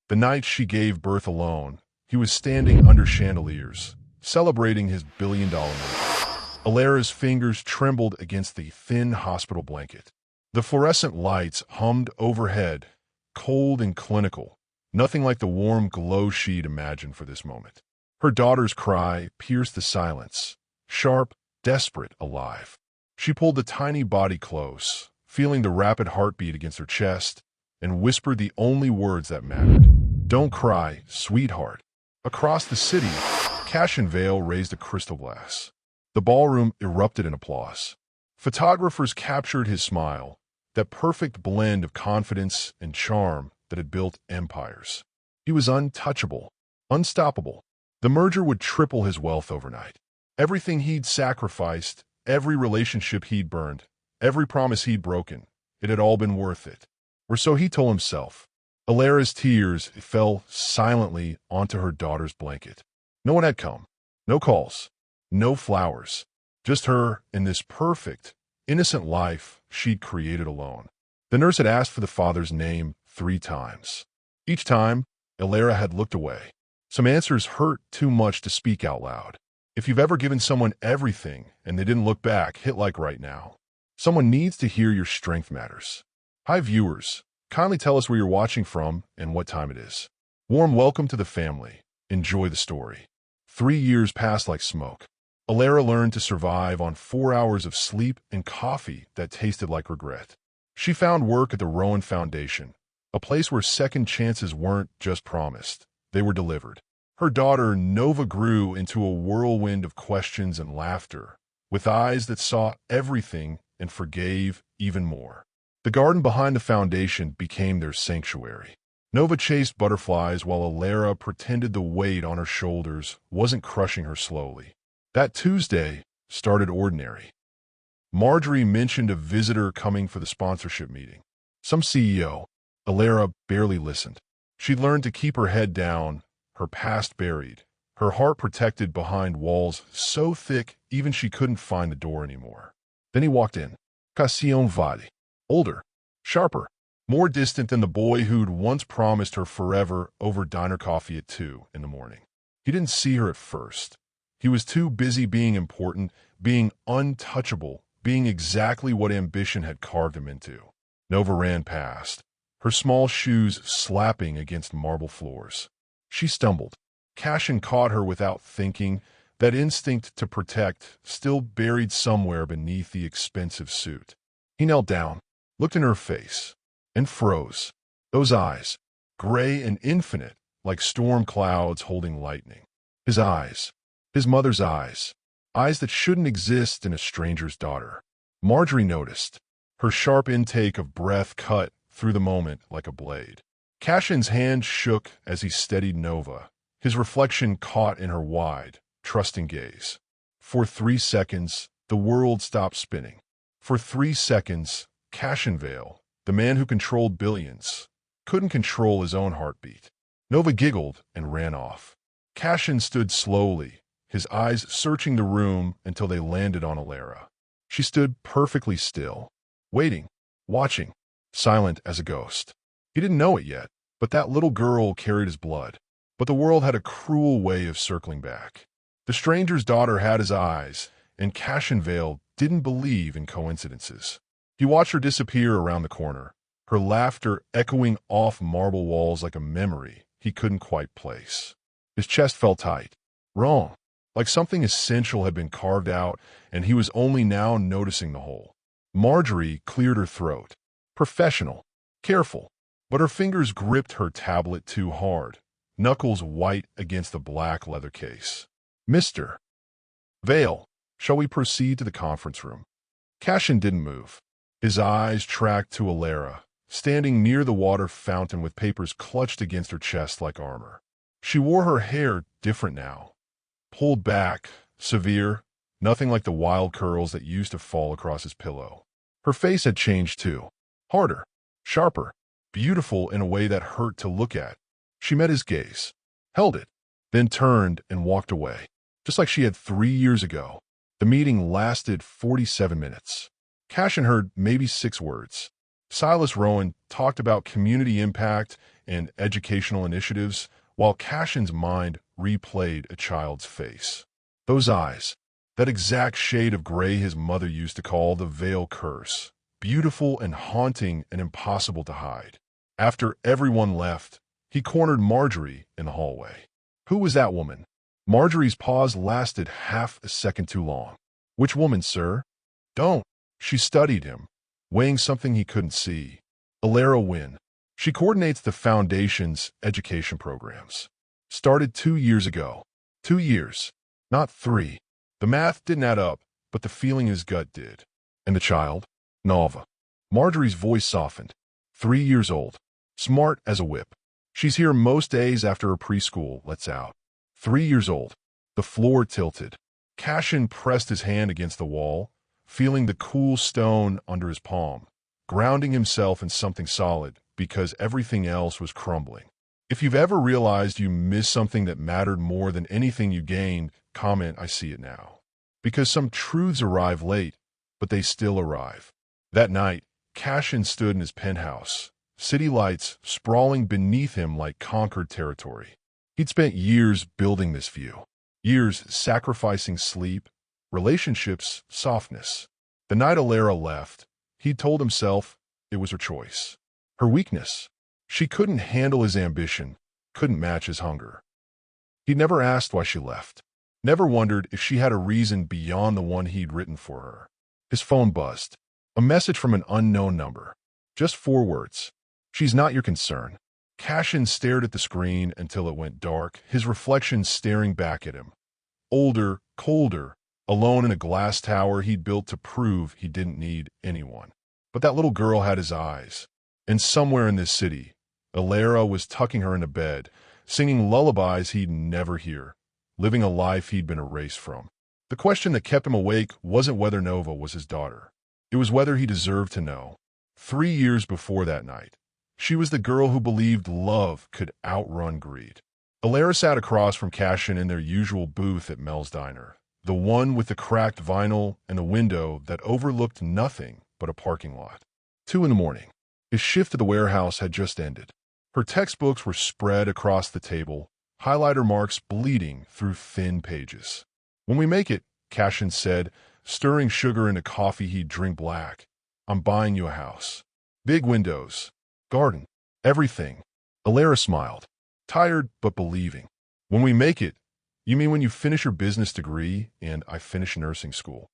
The night she gave birth alone, he was standing under chandeliers, celebrating his billion-dollar move. Alara's fingers trembled against the thin hospital blanket. The fluorescent lights hummed overhead, cold and clinical, nothing like the warm glow she'd imagined for this moment. Her daughter's cry pierced the silence, sharp, desperate, alive. She pulled the tiny body close, feeling the rapid heartbeat against her chest, and whispered the only words that mattered. "Don't cry, sweetheart." Across the city, Cash and Vale raised a crystal glass. The ballroom erupted in applause. Photographers captured his smile, that perfect blend of confidence and charm that had built empires. He was untouchable, unstoppable. The merger would triple his wealth overnight. Everything he'd sacrificed, every relationship he'd burned, every promise he'd broken, it had all been worth it. Or so he told himself. Alara's tears fell silently onto her daughter's blanket. No one had come. No calls. No flowers. Just her in this perfect, innocent life she'd created alone. The nurse had asked for the father's name 3 times. Each time, Alara had looked away. Some answers hurt too much to speak out loud. If you've ever given someone everything and they didn't look back, hit like right now. Someone needs to hear your strength matters. Hi viewers, kindly tell us where you're watching from and what time it is. Warm welcome to the family. Enjoy the story. 3 years passed like smoke. Alara learned to survive on 4 hours of sleep and coffee that tasted like regret. She found work at the Rowan Foundation, a place where second chances weren't just promised, they were delivered. Her daughter Nova grew into a whirlwind of questions and laughter, with eyes that saw everything and forgave even more. The garden behind the foundation became their sanctuary. Nova chased butterflies while Alara pretended the weight on her shoulders wasn't crushing her slowly. That Tuesday started ordinary. Marjorie mentioned a visitor coming for the sponsorship meeting. Some CEO. Alara barely listened. She'd learned to keep her head down, her past buried, her heart protected behind walls so thick even she couldn't find the door anymore. Then he walked in. Cassian Vade. Older, sharper, more distant than the boy who'd once promised her forever over diner coffee at 2 in the morning. He didn't see her at first. He was too busy being important, being untouchable, being exactly what ambition had carved him into. Nova ran past, her small shoes slapping against marble floors. She stumbled. Cashin caught her without thinking, that instinct to protect still buried somewhere beneath the expensive suit. He knelt down, looked in her face, and froze. Those eyes, gray and infinite, like storm clouds holding lightning. His eyes. His mother's eyes. Eyes that shouldn't exist in a stranger's daughter. Marjorie noticed. Her sharp intake of breath cut through the moment like a blade. Cashin's hand shook as he steadied Nova, his reflection caught in her wide, trusting gaze. For 3 seconds, the world stopped spinning. For 3 seconds, Cashin Vale, the man who controlled billions, couldn't control his own heartbeat. Nova giggled and ran off. Cashin stood slowly, his eyes searching the room until they landed on Alara. She stood perfectly still, waiting, watching, silent as a ghost. He didn't know it yet, but that little girl carried his blood. But the world had a cruel way of circling back. The stranger's daughter had his eyes, and Cashin Vale didn't believe in coincidences. He watched her disappear around the corner, her laughter echoing off marble walls like a memory he couldn't quite place. His chest felt tight. Wrong. Like something essential had been carved out, and he was only now noticing the hole. Marjorie cleared her throat. Professional. Careful. But her fingers gripped her tablet too hard, knuckles white against the black leather case. Mr. Vale, shall we proceed to the conference room? Cashin didn't move. His eyes tracked to Alara, standing near the water fountain with papers clutched against her chest like armor. She wore her hair different now. Pulled back, severe, nothing like the wild curls that used to fall across his pillow. Her face had changed too. Harder, sharper, beautiful in a way that hurt to look at. She met his gaze, held it, then turned and walked away, just like she had 3 years ago. The meeting lasted 47 minutes. Cashin heard maybe 6 words. Silas Rowan talked about community impact and educational initiatives, while Cashin's mind replayed a child's face. Those eyes, that exact shade of gray his mother used to call the veil curse, beautiful and haunting and impossible to hide. After everyone left, he cornered Marjorie in the hallway. Who was that woman? Marjorie's pause lasted half a second too long. Which woman, sir? Don't. She studied him, weighing something he couldn't see. Alara Wynn. She coordinates the Foundation's education programs. Started 2 years ago. 2 years, not 3. The math didn't add up, but the feeling in his gut did. And the child? Nalva. Marjorie's voice softened. 3 years old. Smart as a whip. She's here most days after her preschool lets out. 3 years old. The floor tilted. Cashin pressed his hand against the wall, feeling the cool stone under his palm, grounding himself in something solid because everything else was crumbling. If you've ever realized you missed something that mattered more than anything you gained, comment, I see it now. Because some truths arrive late, but they still arrive. That night, Cashin stood in his penthouse, city lights sprawling beneath him like conquered territory. He'd spent years building this view, years sacrificing sleep, relationships, softness. The night Alara left, he'd told himself it was her choice. Her weakness. She couldn't handle his ambition, couldn't match his hunger. He'd never asked why she left, never wondered if she had a reason beyond the one he'd written for her. His phone buzzed. A message from an unknown number. Just 4 words. She's not your concern. Cashin stared at the screen until it went dark, his reflection staring back at him. Older, colder, alone in a glass tower he'd built to prove he didn't need anyone. But that little girl had his eyes. And somewhere in this city, Alara was tucking her into bed, singing lullabies he'd never hear, living a life he'd been erased from. The question that kept him awake wasn't whether Nova was his daughter. It was whether he deserved to know. 3 years before that night, she was the girl who believed love could outrun greed. Alara sat across from Cashin in their usual booth at Mel's Diner, the one with the cracked vinyl and a window that overlooked nothing but a parking lot. 2 in the morning. His shift at the warehouse had just ended. Her textbooks were spread across the table, highlighter marks bleeding through thin pages. When we make it, Cashin said, stirring sugar into coffee he'd drink black, I'm buying you a house. Big windows, garden, everything. Alara smiled, tired but believing. When we make it, you mean when you finish your business degree and I finish nursing school?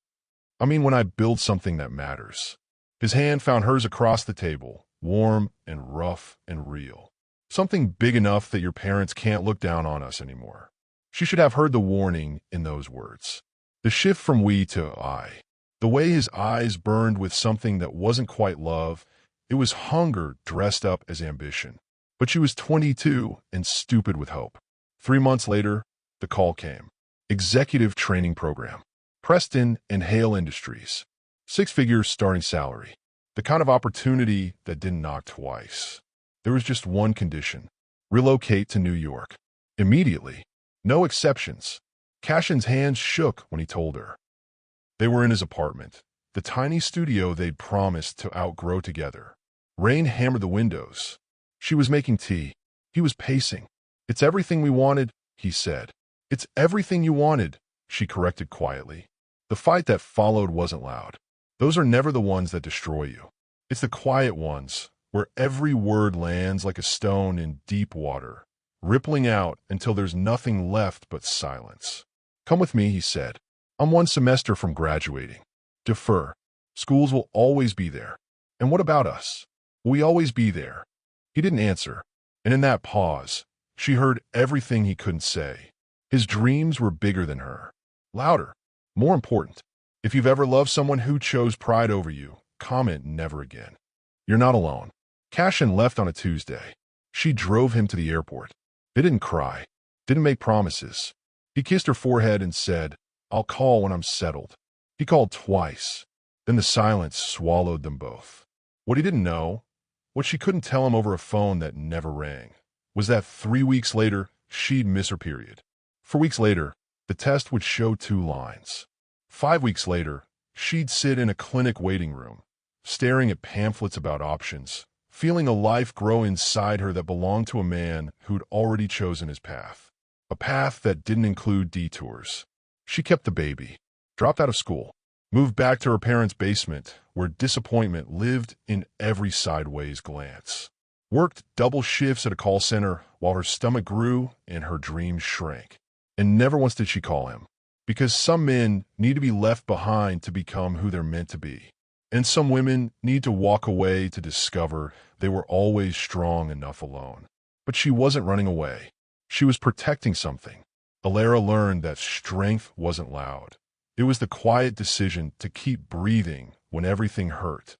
I mean when I build something that matters. His hand found hers across the table, warm and rough and real. Something big enough that your parents can't look down on us anymore. She should have heard the warning in those words. The shift from we to I. The way his eyes burned with something that wasn't quite love, it was hunger dressed up as ambition. But she was 22 and stupid with hope. 3 months later, the call came. Executive training program. Preston and Hale Industries. 6-figure starting salary. The kind of opportunity that didn't knock twice. There was just one condition. Relocate to New York. Immediately. No exceptions. Cashin's hands shook when he told her. They were in his apartment, the tiny studio they'd promised to outgrow together. Rain hammered the windows. She was making tea. He was pacing. It's everything we wanted, he said. It's everything you wanted, she corrected quietly. The fight that followed wasn't loud. Those are never the ones that destroy you. It's the quiet ones, where every word lands like a stone in deep water, rippling out until there's nothing left but silence. Come with me, he said. I'm 1 semester from graduating. Defer. Schools will always be there. And what about us? Will we always be there? He didn't answer, and in that pause, she heard everything he couldn't say. His dreams were bigger than her. Louder. More important. If you've ever loved someone who chose pride over you, comment never again. You're not alone. Cashin left on a Tuesday. She drove him to the airport. They didn't cry, didn't make promises. He kissed her forehead and said, I'll call when I'm settled. He called twice. Then the silence swallowed them both. What he didn't know, what she couldn't tell him over a phone that never rang, was that 3 weeks later, she'd miss her period. 4 weeks later, the test would show 2 lines. 5 weeks later, she'd sit in a clinic waiting room, staring at pamphlets about options, feeling a life grow inside her that belonged to a man who'd already chosen his path. A path that didn't include detours. She kept the baby, dropped out of school, moved back to her parents' basement, where disappointment lived in every sideways glance. Worked double shifts at a call center while her stomach grew and her dreams shrank. And never once did she call him. Because some men need to be left behind to become who they're meant to be. And some women need to walk away to discover they were always strong enough alone. But she wasn't running away. She was protecting something. Alara learned that strength wasn't loud. It was the quiet decision to keep breathing when everything hurt.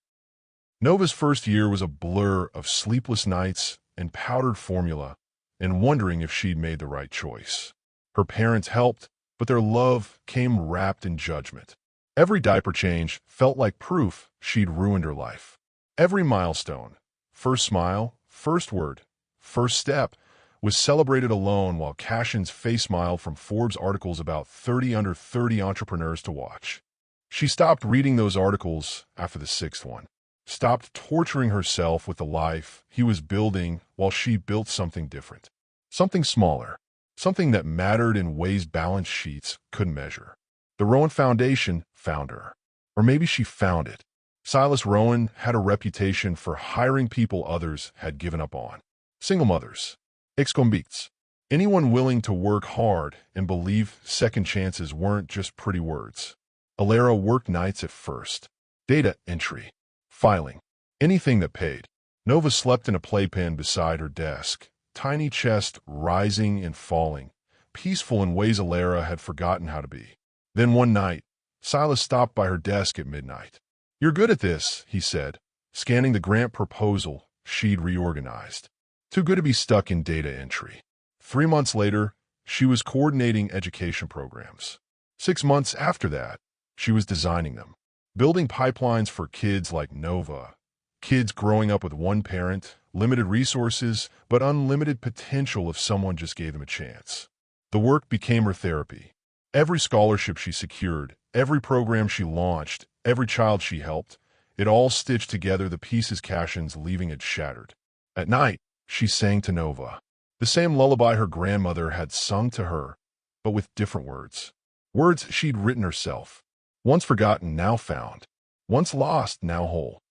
Nova's first year was a blur of sleepless nights and powdered formula and wondering if she'd made the right choice. Her parents helped, but their love came wrapped in judgment. Every diaper change felt like proof she'd ruined her life. Every milestone, first smile, first word, first step, was celebrated alone while Cashin's face smiled from Forbes articles about 30 under 30 entrepreneurs to watch. She stopped reading those articles after the sixth one, stopped torturing herself with the life he was building while she built something different, something smaller, something that mattered in ways balance sheets couldn't measure. The Rowan Foundation found her. Or maybe she found it. Silas Rowan had a reputation for hiring people others had given up on. Single mothers, ex-convicts, anyone willing to work hard and believe second chances weren't just pretty words. Alara worked nights at first. Data entry, filing, anything that paid. Nova slept in a playpen beside her desk, tiny chest rising and falling, peaceful in ways Alara had forgotten how to be. Then one night, Silas stopped by her desk at midnight. "You're good at this," he said, scanning the grant proposal she'd reorganized. Too good to be stuck in data entry. 3 months later, she was coordinating education programs. 6 months after that, she was designing them, building pipelines for kids like Nova, kids growing up with one parent, limited resources, but unlimited potential if someone just gave them a chance. The work became her therapy. Every scholarship she secured, every program she launched, every child she helped, it all stitched together the pieces Cashin's leaving it shattered. At night, she sang to Nova, the same lullaby her grandmother had sung to her, but with different words. Words she'd written herself. Once forgotten, now found. Once lost, now whole.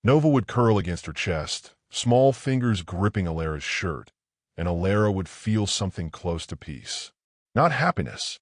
Nova would curl against her chest, small fingers gripping Alara's shirt, and Alara would feel something close to peace. Not happiness.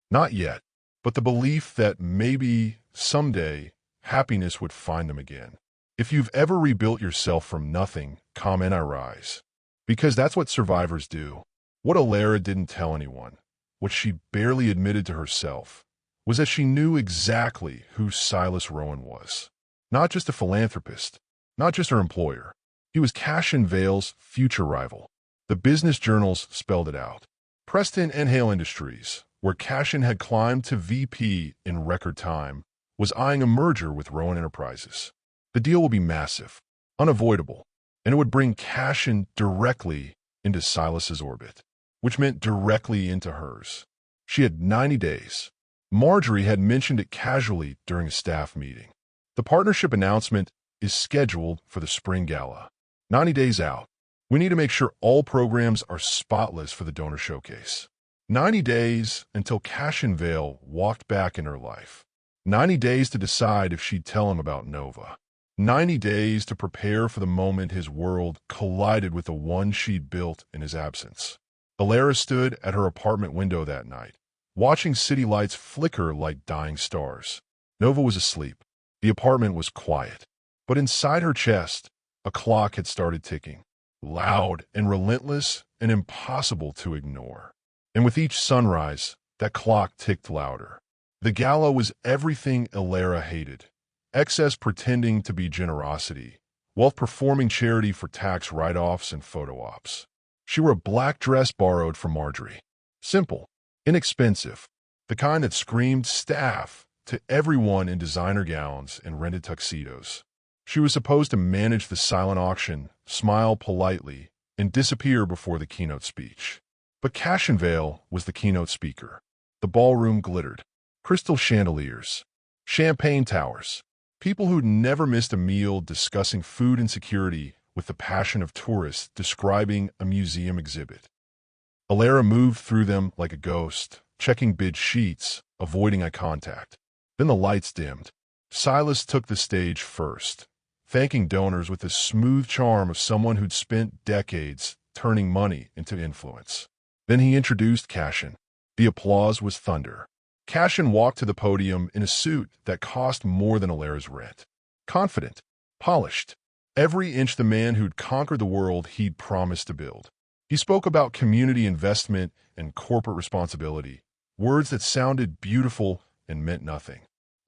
Not yet, but the belief that maybe, someday, happiness would find them again. If you've ever rebuilt yourself from nothing, comment I rise. Because that's what survivors do. What Alara didn't tell anyone, what she barely admitted to herself, was that she knew exactly who Silas Rowan was. Not just a philanthropist, not just her employer. He was Cashin Vale's future rival. The business journals spelled it out. Preston and Hale Industries, where Cashin had climbed to VP in record time, was eyeing a merger with Rowan Enterprises. The deal will be massive, unavoidable, and it would bring Cashin directly into Silas's orbit, which meant directly into hers. She had 90 days. Marjorie had mentioned it casually during a staff meeting. The partnership announcement is scheduled for the spring gala. 90 days out. We need to make sure all programs are spotless for the donor showcase. 90 days until Cashin Vale walked back in her life. 90 days to decide if she'd tell him about Nova. 90 days to prepare for the moment his world collided with the one she'd built in his absence. Alara stood at her apartment window that night, watching city lights flicker like dying stars. Nova was asleep. The apartment was quiet. But inside her chest, a clock had started ticking. Loud and relentless and impossible to ignore. And with each sunrise, that clock ticked louder. The gala was everything Alara hated. Excess pretending to be generosity, while performing charity for tax write-offs and photo ops. She wore a black dress borrowed from Marjorie. Simple, inexpensive, the kind that screamed staff to everyone in designer gowns and rented tuxedos. She was supposed to manage the silent auction, smile politely, and disappear before the keynote speech. But Cashin Vale was the keynote speaker. The ballroom glittered. Crystal chandeliers, champagne towers, people who'd never missed a meal discussing food insecurity with the passion of tourists describing a museum exhibit. Alara moved through them like a ghost, checking bid sheets, avoiding eye contact. Then the lights dimmed. Silas took the stage first, thanking donors with the smooth charm of someone who'd spent decades turning money into influence. Then he introduced Cashin. The applause was thunder. Cashin walked to the podium in a suit that cost more than Alara's rent. Confident, polished, every inch the man who'd conquered the world he'd promised to build. He spoke about community investment and corporate responsibility, words that sounded beautiful and meant nothing.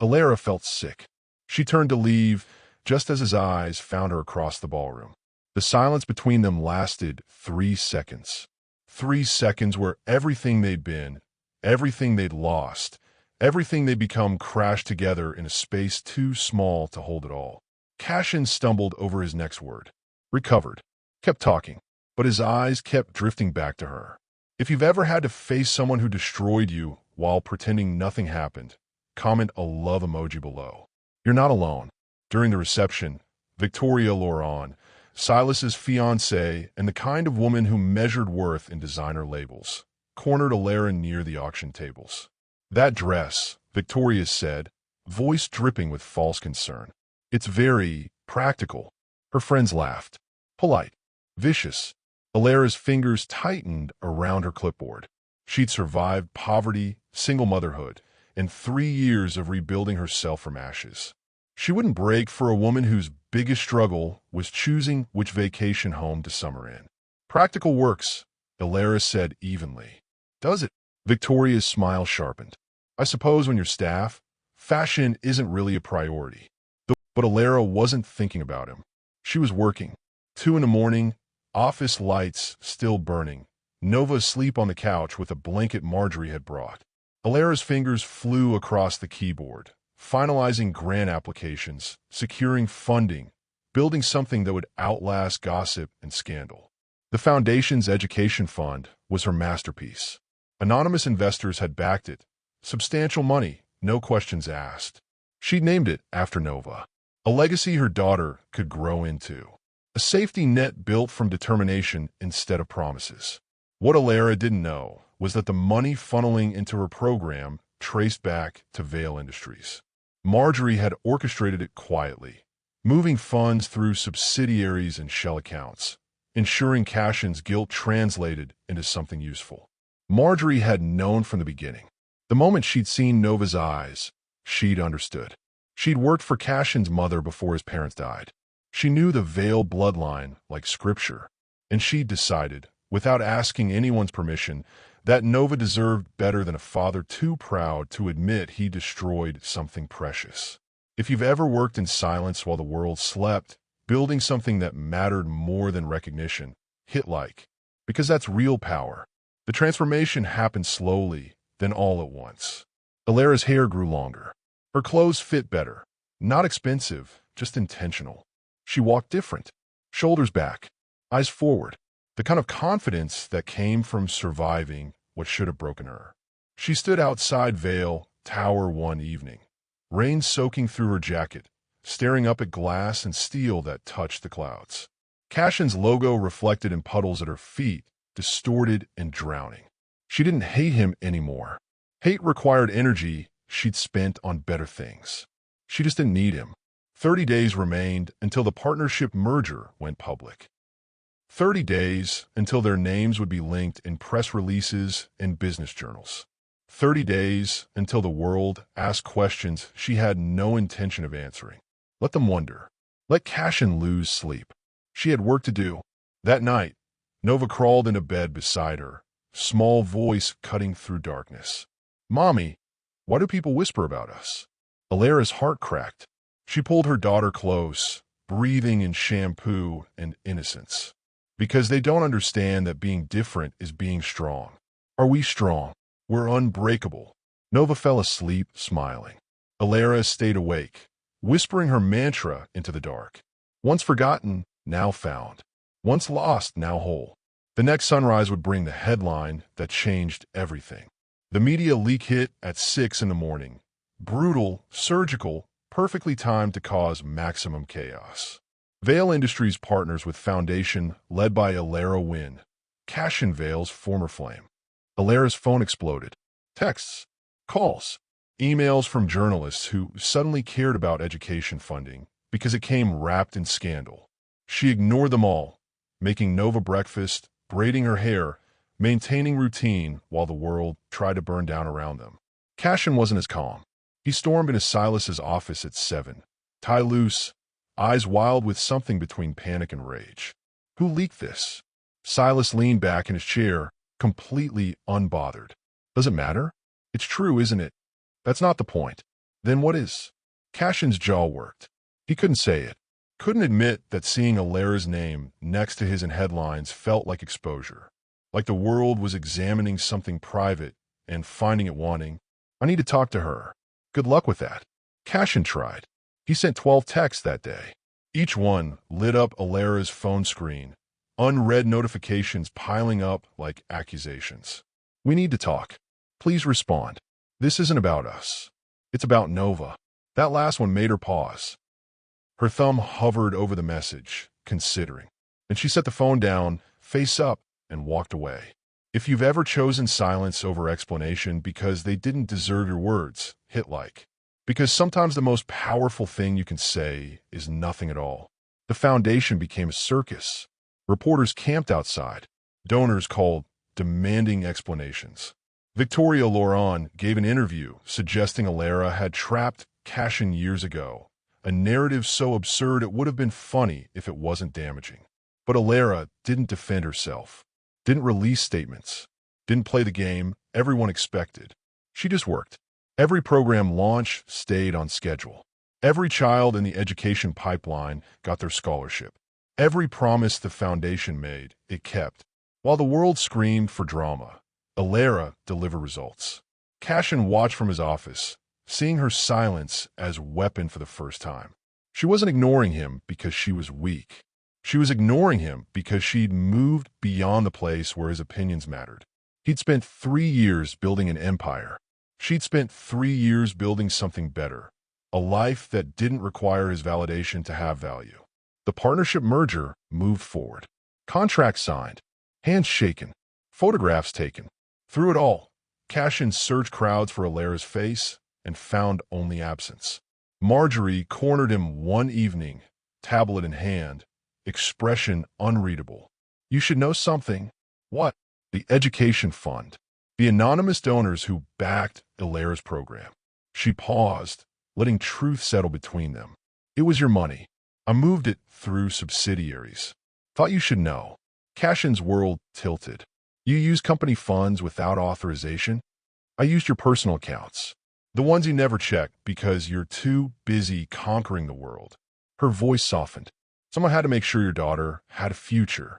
Alara felt sick. She turned to leave, just as his eyes found her across the ballroom. The silence between them lasted 3 seconds. 3 seconds where everything they'd been, everything they'd lost, everything they'd become crashed together in a space too small to hold it all. Cashin stumbled over his next word. Recovered. Kept talking, but his eyes kept drifting back to her. If you've ever had to face someone who destroyed you while pretending nothing happened, comment a love emoji below. You're not alone. During the reception, Victoria Laurent, Silas's fiancée and the kind of woman who measured worth in designer labels, cornered Alara near the auction tables. That dress, Victoria said, voice dripping with false concern. It's very practical. Her friends laughed. Polite. Vicious. Alara's fingers tightened around her clipboard. She'd survived poverty, single motherhood, and 3 years of rebuilding herself from ashes. She wouldn't break for a woman whose biggest struggle was choosing which vacation home to summer in. Practical works, Alara said evenly. Does it? Victoria's smile sharpened. I suppose when you're staff, fashion isn't really a priority. But Alara wasn't thinking about him. She was working. 2 in the morning, office lights still burning, Nova asleep on the couch with a blanket Marjorie had brought. Alara's fingers flew across the keyboard, finalizing grant applications, securing funding, building something that would outlast gossip and scandal. The Foundation's education fund was her masterpiece. Anonymous investors had backed it. Substantial money, no questions asked. She'd named it after Nova, a legacy her daughter could grow into. A safety net built from determination instead of promises. What Alara didn't know was that the money funneling into her program traced back to Vail Industries. Marjorie had orchestrated it quietly, moving funds through subsidiaries and shell accounts, ensuring Cashin's guilt translated into something useful. Marjorie had known from the beginning. The moment she'd seen Nova's eyes, she'd understood. She'd worked for Cashin's mother before his parents died. She knew the Vail bloodline like scripture, and she'd decided, without asking anyone's permission, that Nova deserved better than a father too proud to admit he destroyed something precious. If you've ever worked in silence while the world slept, building something that mattered more than recognition, hit like. Because that's real power. The transformation happened slowly, then all at once. Alara's hair grew longer. Her clothes fit better. Not expensive, just intentional. She walked different. Shoulders back, eyes forward. The kind of confidence that came from surviving what should have broken her. She stood outside Vail Tower one evening, rain soaking through her jacket, staring up at glass and steel that touched the clouds. Cashin's logo reflected in puddles at her feet, distorted and drowning. She didn't hate him anymore. Hate required energy she'd spent on better things. She just didn't need him. 30 days remained until the partnership merger went public. 30 days until their names would be linked in press releases and business journals. 30 days until the world asked questions she had no intention of answering. Let them wonder. Let Cashin lose sleep. She had work to do. That night, Nova crawled into bed beside her, small voice cutting through darkness. Mommy, why do people whisper about us? Alara's heart cracked. She pulled her daughter close, breathing in shampoo and innocence. Because they don't understand that being different is being strong. Are we strong? We're unbreakable. Nova fell asleep, smiling. Alara stayed awake, whispering her mantra into the dark. Once forgotten, now found. Once lost, now whole. The next sunrise would bring the headline that changed everything. The media leak hit at 6 in the morning. Brutal, surgical, perfectly timed to cause maximum chaos. Vale Industries partners with Foundation led by Alara Wynn. Cash in Vale's former flame. Alara's phone exploded. Texts, calls, emails from journalists who suddenly cared about education funding because it came wrapped in scandal. She ignored them all, making Nova breakfast, braiding her hair, maintaining routine while the world tried to burn down around them. Cashin wasn't as calm. He stormed into Silas's office at 7, tie loose, eyes wild with something between panic and rage. Who leaked this? Silas leaned back in his chair, completely unbothered. Does it matter? It's true, isn't it? That's not the point. Then what is? Cashin's jaw worked. He couldn't say it. Couldn't admit that seeing Alara's name next to his in headlines felt like exposure. Like the world was examining something private and finding it wanting. I need to talk to her. Good luck with that. Cashin tried. He sent 12 texts that day. Each one lit up Alara's phone screen, unread notifications piling up like accusations. We need to talk. Please respond. This isn't about us. It's about Nova. That last one made her pause. Her thumb hovered over the message, considering. And she set the phone down, face up, and walked away. If you've ever chosen silence over explanation because they didn't deserve your words, hit like. Because sometimes the most powerful thing you can say is nothing at all. The foundation became a circus. Reporters camped outside. Donors called, demanding explanations. Victoria Laurent gave an interview suggesting Alara had trapped Cashin years ago. A narrative so absurd it would have been funny if it wasn't damaging. But Alara didn't defend herself, didn't release statements, didn't play the game everyone expected. She just worked. Every program launch stayed on schedule. Every child in the education pipeline got their scholarship. Every promise the foundation made, it kept. While the world screamed for drama, Alara delivered results. Cashin watched from his office, seeing her silence as weapon for the first time. She wasn't ignoring him because she was weak. She was ignoring him because she'd moved beyond the place where his opinions mattered. He'd spent 3 years building an empire. She'd spent 3 years building something better, a life that didn't require his validation to have value. The partnership merger moved forward. Contracts signed, hands shaken, photographs taken. Through it all, Cashin searched crowds for Alara's face and found only absence. Marjorie cornered him one evening, tablet in hand, expression unreadable. You should know something. What? The education fund. The anonymous donors who backed Alara's program. She paused, letting truth settle between them. It was your money. I moved it through subsidiaries. Thought you should know. Cashin's world tilted. You use company funds without authorization? I used your personal accounts. The ones you never check because you're too busy conquering the world. Her voice softened. Someone had to make sure your daughter had a future,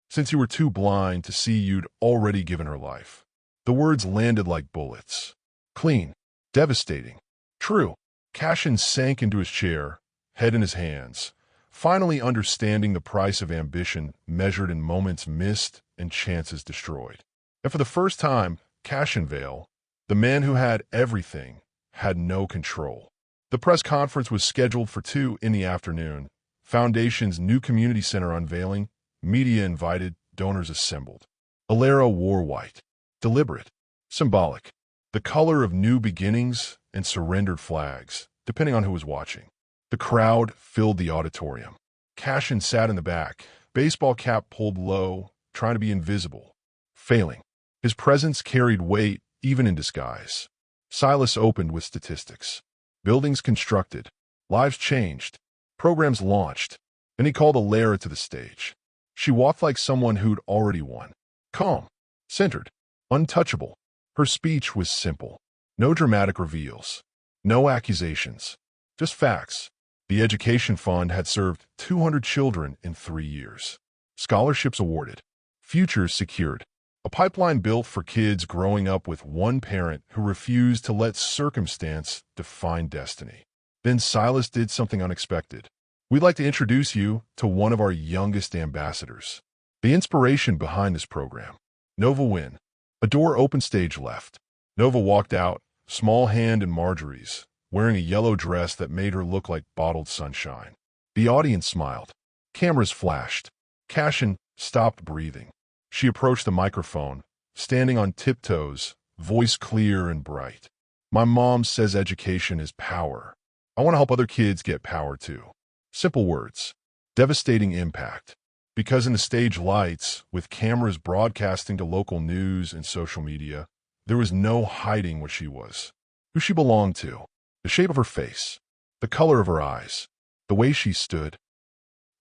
since you were too blind to see you'd already given her life. The words landed like bullets. Clean. Devastating. True. Cashin sank into his chair, head in his hands, finally understanding the price of ambition measured in moments missed and chances destroyed. And for the first time, Cashin Vale, the man who had everything, had no control. The press conference was scheduled for 2 in the afternoon. Foundation's new community center unveiling, media invited, donors assembled. Alara wore white. Deliberate. Symbolic. The color of new beginnings and surrendered flags, depending on who was watching. The crowd filled the auditorium. Cashin sat in the back, baseball cap pulled low, trying to be invisible. Failing. His presence carried weight, even in disguise. Silas opened with statistics. Buildings constructed. Lives changed. Programs launched. Then he called Alara to the stage. She walked like someone who'd already won. Calm. Centered. Untouchable. Her speech was simple. No dramatic reveals. No accusations. Just facts. The education fund had served 200 children in 3 years. Scholarships awarded. Futures secured. A pipeline built for kids growing up with one parent who refused to let circumstance define destiny. Then Silas did something unexpected. We'd like to introduce you to one of our youngest ambassadors. The inspiration behind this program. Nova Wynn. A door opened stage left. Nova walked out, small hand in Marjorie's, wearing a yellow dress that made her look like bottled sunshine. The audience smiled. Cameras flashed. Cashin stopped breathing. She approached the microphone, standing on tiptoes, voice clear and bright. My mom says education is power. I want to help other kids get power too. Simple words. Devastating impact. Because in the stage lights, with cameras broadcasting to local news and social media, there was no hiding what she was, who she belonged to, the shape of her face, the color of her eyes, the way she stood.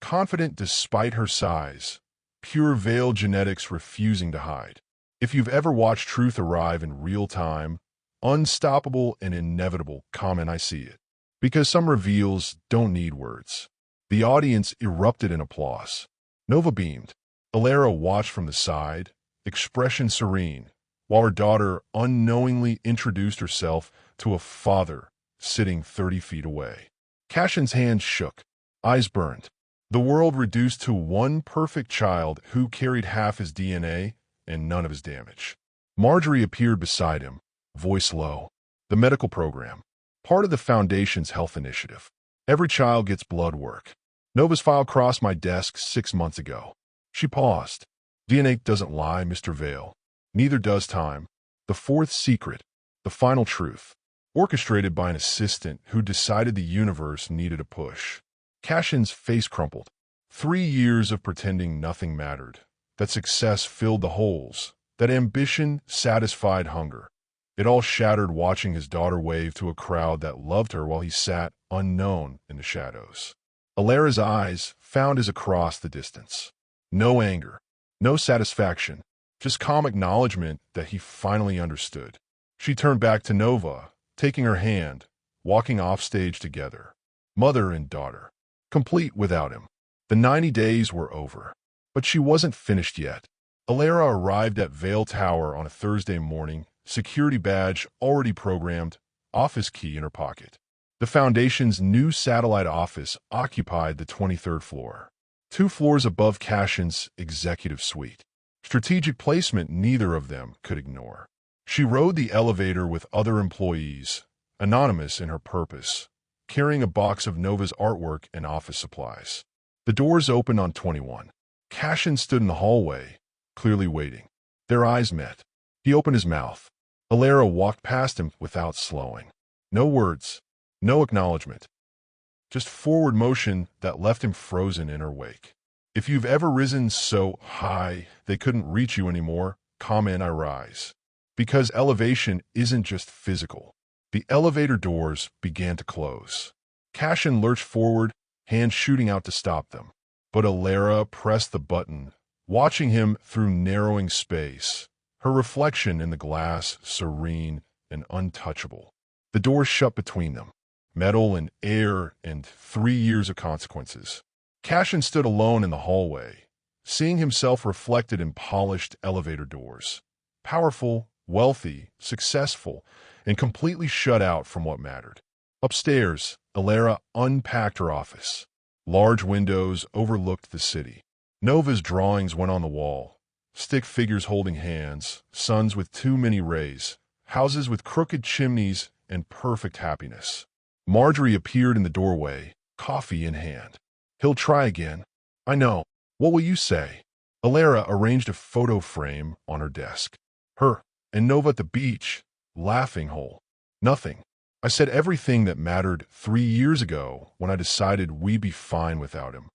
Confident despite her size, pure veil genetics refusing to hide. If you've ever watched truth arrive in real time, unstoppable and inevitable, comment I see it. Because some reveals don't need words. The audience erupted in applause. Nova beamed. Alara watched from the side, expression serene, while her daughter unknowingly introduced herself to a father sitting 30 feet away. Cashin's hands shook, eyes burned. The world reduced to one perfect child who carried half his DNA and none of his damage. Marjorie appeared beside him, voice low. The medical program, part of the Foundation's health initiative. Every child gets blood work. Nova's file crossed my desk 6 months ago. She paused. DNA doesn't lie, Mr. Vale. Neither does time. The fourth secret, the final truth, orchestrated by an assistant who decided the universe needed a push. Cashin's face crumpled. 3 years of pretending nothing mattered, that success filled the holes, that ambition satisfied hunger. It all shattered watching his daughter wave to a crowd that loved her while he sat unknown in the shadows. Alara's eyes found his across the distance. No anger, no satisfaction, just calm acknowledgement that he finally understood. She turned back to Nova, taking her hand, walking off stage together. Mother and daughter, complete without him. The 90 days were over, but she wasn't finished yet. Alara arrived at Vale Tower on a Thursday morning, security badge already programmed, office key in her pocket. The Foundation's new satellite office occupied the 23rd floor, 2 floors above Cashin's executive suite. Strategic placement neither of them could ignore. She rode the elevator with other employees, anonymous in her purpose, carrying a box of Nova's artwork and office supplies. The doors opened on 21. Cashin stood in the hallway, clearly waiting. Their eyes met. He opened his mouth. Alara walked past him without slowing. No words. No acknowledgement. Just forward motion that left him frozen in her wake. If you've ever risen so high they couldn't reach you anymore, comment I rise. Because elevation isn't just physical. The elevator doors began to close. Cashin lurched forward, hands shooting out to stop them. But Alara pressed the button, watching him through narrowing space, her reflection in the glass serene and untouchable. The doors shut between them. Metal and air and 3 years of consequences. Cashin stood alone in the hallway, seeing himself reflected in polished elevator doors. Powerful, wealthy, successful, and completely shut out from what mattered. Upstairs, Alara unpacked her office. Large windows overlooked the city. Nova's drawings went on the wall. Stick figures holding hands, suns with too many rays, houses with crooked chimneys, and perfect happiness. Marjorie appeared in the doorway, coffee in hand. He'll try again. I know. What will you say? Alara arranged a photo frame on her desk. Her and Nova at the beach, laughing whole. Nothing. I said everything that mattered 3 years ago when I decided we'd be fine without him.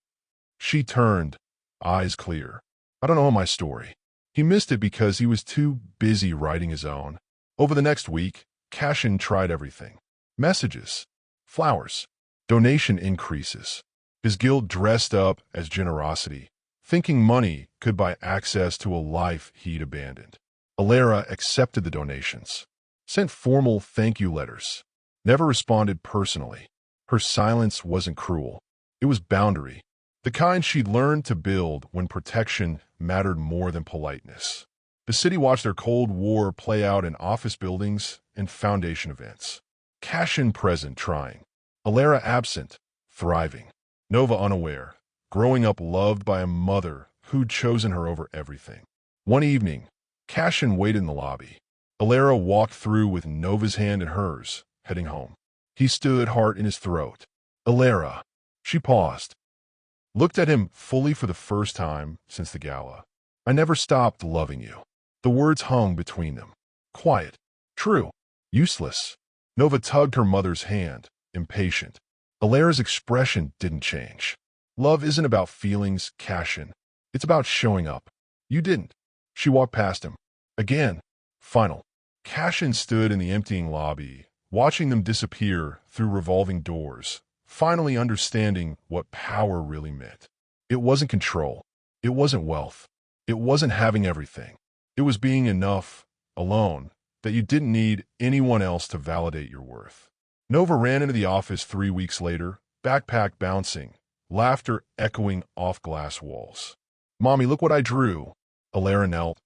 She turned, eyes clear. I don't know my story. He missed it because he was too busy writing his own. Over the next week, Cashin tried everything. Messages. Flowers. Donation increases. His guilt dressed up as generosity, thinking money could buy access to a life he'd abandoned. Alara accepted the donations, sent formal thank you letters, never responded personally. Her silence wasn't cruel. It was boundary, the kind she'd learned to build when protection mattered more than politeness. The city watched their Cold War play out in office buildings and Foundation events. Cashin present, trying. Alara absent, thriving. Nova unaware, growing up loved by a mother who'd chosen her over everything. One evening, Cashin waited in the lobby. Alara walked through with Nova's hand in hers, heading home. He stood, heart in his throat. Alara. She paused, looked at him fully for the first time since the gala. I never stopped loving you. The words hung between them. Quiet. True. Useless. Nova tugged her mother's hand, impatient. Alara's expression didn't change. Love isn't about feelings, Cashin. It's about showing up. You didn't. She walked past him. Again. Final. Cashin stood in the emptying lobby, watching them disappear through revolving doors, finally understanding what power really meant. It wasn't control. It wasn't wealth. It wasn't having everything. It was being enough, alone, that you didn't need anyone else to validate your worth. Nova ran into the office 3 weeks later, backpack bouncing, laughter echoing off glass walls. Mommy, look what I drew. Alara knelt,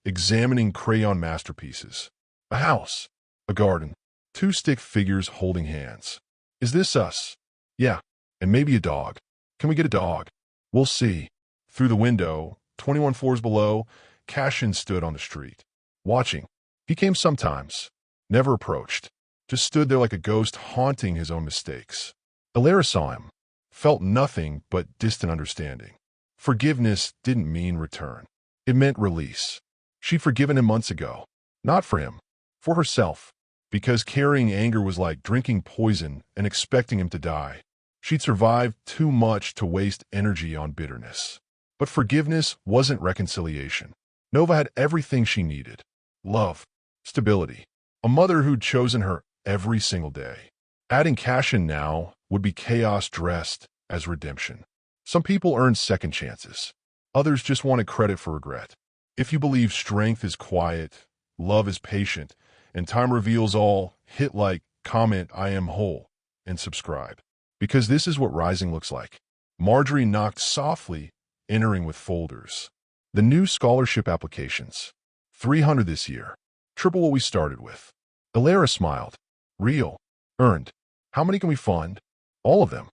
examining crayon masterpieces. A house, a garden, 2 stick figures holding hands. Is this us? Yeah, and maybe a dog. Can we get a dog? We'll see. Through the window, 21 floors below, Cashin stood on the street, watching. He came sometimes, never approached, just stood there like a ghost haunting his own mistakes. Alara saw him, felt nothing but distant understanding. Forgiveness didn't mean return. It meant release. She'd forgiven him months ago. Not for him, for herself. Because carrying anger was like drinking poison and expecting him to die. She'd survived too much to waste energy on bitterness. But forgiveness wasn't reconciliation. Nova had everything she needed. Love, stability, a mother who'd chosen her every single day. Adding Cashin now would be chaos dressed as redemption. Some people earn second chances. Others just wanted credit for regret. If you believe strength is quiet, love is patient, and time reveals all, hit like, comment, I am whole, and subscribe. Because this is what rising looks like. Marjorie knocked softly, entering with folders. The new scholarship applications. 300 this year. Triple what we started with. Alara smiled. Real. Earned. How many can we fund? All of them.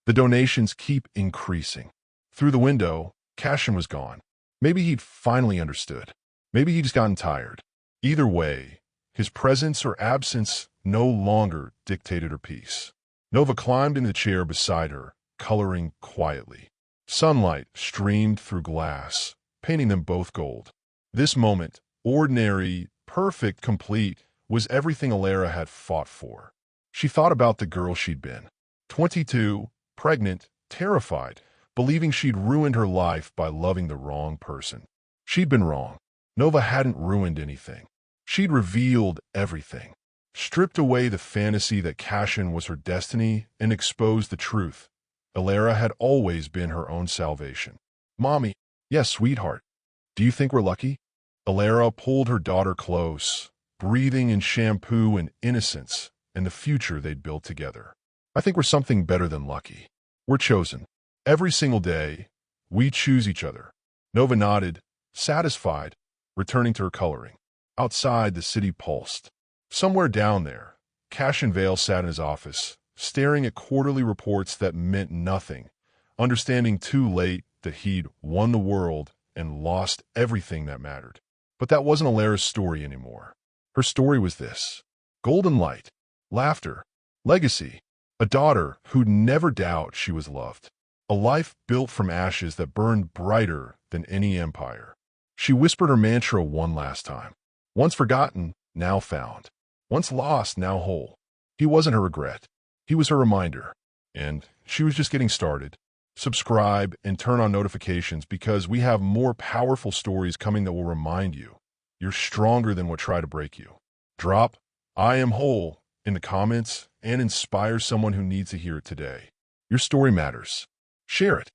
The donations keep increasing. Through the window, Cashin was gone. Maybe he'd finally understood. Maybe he'd just gotten tired. Either way, his presence or absence no longer dictated her peace. Nova climbed in the chair beside her, coloring quietly. Sunlight streamed through glass, painting them both gold. This moment, ordinary, perfect, complete, was everything Alara had fought for. She thought about the girl she'd been. 22, pregnant, terrified, believing she'd ruined her life by loving the wrong person. She'd been wrong. Nova hadn't ruined anything. She'd revealed everything. Stripped away the fantasy that Cashin was her destiny and exposed the truth. Alara had always been her own salvation. Mommy, yes, sweetheart. Do you think we're lucky? Alara pulled her daughter close, breathing in shampoo and innocence and the future they'd built together. I think we're something better than lucky. We're chosen. Every single day, we choose each other. Nova nodded, satisfied, returning to her coloring. Outside, the city pulsed. Somewhere down there, Cashin Vale sat in his office, staring at quarterly reports that meant nothing, understanding too late that he'd won the world and lost everything that mattered. But that wasn't Alara's story anymore. Her story was this: golden light, laughter, legacy, a daughter who'd never doubt she was loved, a life built from ashes that burned brighter than any empire. She whispered her mantra one last time. Once forgotten, now found. Once lost, now whole. He wasn't her regret. He was her reminder. And she was just getting started. Subscribe and turn on notifications because we have more powerful stories coming that will remind you you're stronger than what tried to break you. Drop I am whole in the comments and inspire someone who needs to hear it today. Your story matters. Share it.